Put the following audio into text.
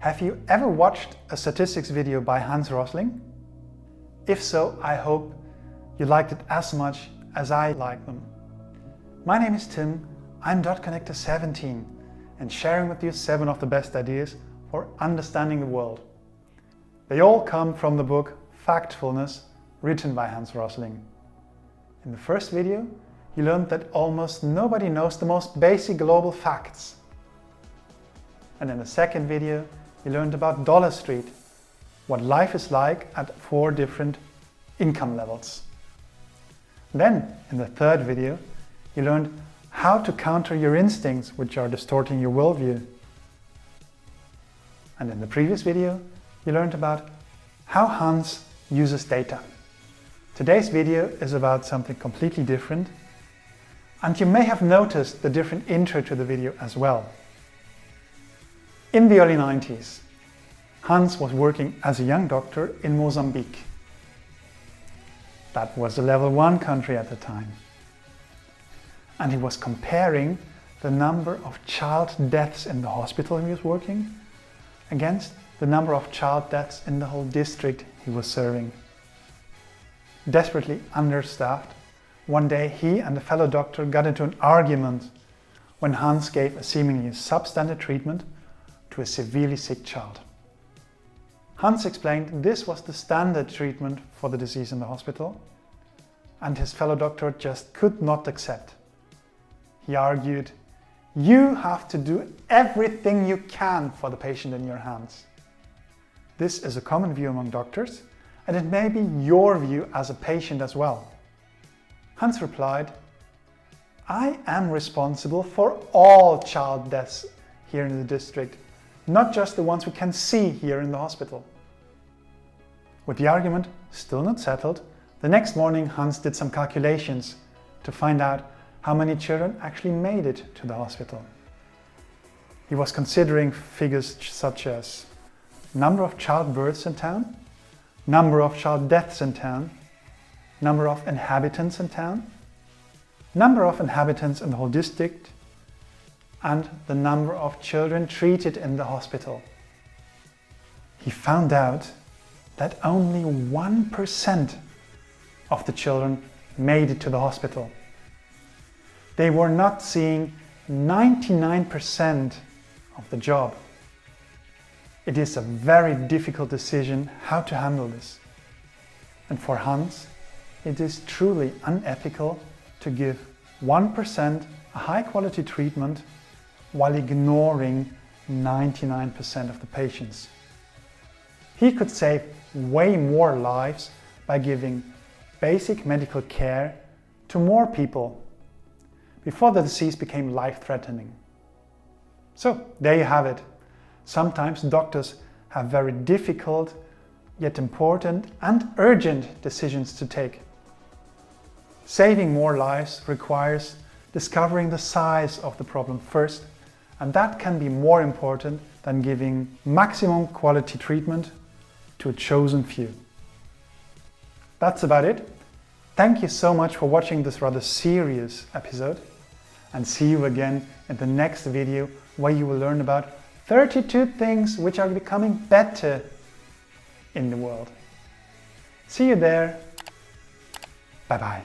Have you ever watched a statistics video by Hans Rosling? If so, I hope you liked it as much as I like them. My name is Tim, I'm .connector 17 and sharing with you 7 of the best ideas for understanding the world. They all come from the book Factfulness, written by Hans Rosling. In the first video, you learned that almost nobody knows the most basic global facts. And in the second video, you learned about Dollar Street, what life is like at 4 different income levels. Then, in the third video, you learned how to counter your instincts which are distorting your worldview. And in the previous video, you learned about how Hans uses data. Today's video is about something completely different, and you may have noticed the different intro to the video as well. In the early 90s, Hans was working as a young doctor in Mozambique. That was a level 1 country at the time. And he was comparing the number of child deaths in the hospital he was working against the number of child deaths in the whole district he was serving. Desperately understaffed, one day he and a fellow doctor got into an argument when Hans gave a seemingly substandard treatment to a severely sick child. Hans explained this was the standard treatment for the disease in the hospital, and his fellow doctor just could not accept. He argued, "You have to do everything you can for the patient in your hands." This is a common view among doctors, and it may be your view as a patient as well. Hans replied, "I am responsible for all child deaths here in the district, not just the ones we can see here in the hospital." With the argument still not settled, the next morning Hans did some calculations to find out how many children actually made it to the hospital. He was considering figures such as number of childbirths in town, number of child deaths in town, number of inhabitants in town, number of inhabitants in the whole district, and the number of children treated in the hospital. He found out that only 1% of the children made it to the hospital. They were not seeing 99% of the job. It is a very difficult decision how to handle this. And for Hans, it is truly unethical to give 1% a high-quality treatment while ignoring 99% of the patients. He could save way more lives by giving basic medical care to more people before the disease became life-threatening. So there you have it. Sometimes doctors have very difficult, yet important and urgent decisions to take. Saving more lives requires discovering the size of the problem first, and that can be more important than giving maximum quality treatment to a chosen few. That's about it. Thank you so much for watching this rather serious episode, and see you again in the next video where you will learn about 32 things which are becoming better in the world. See you there. Bye bye.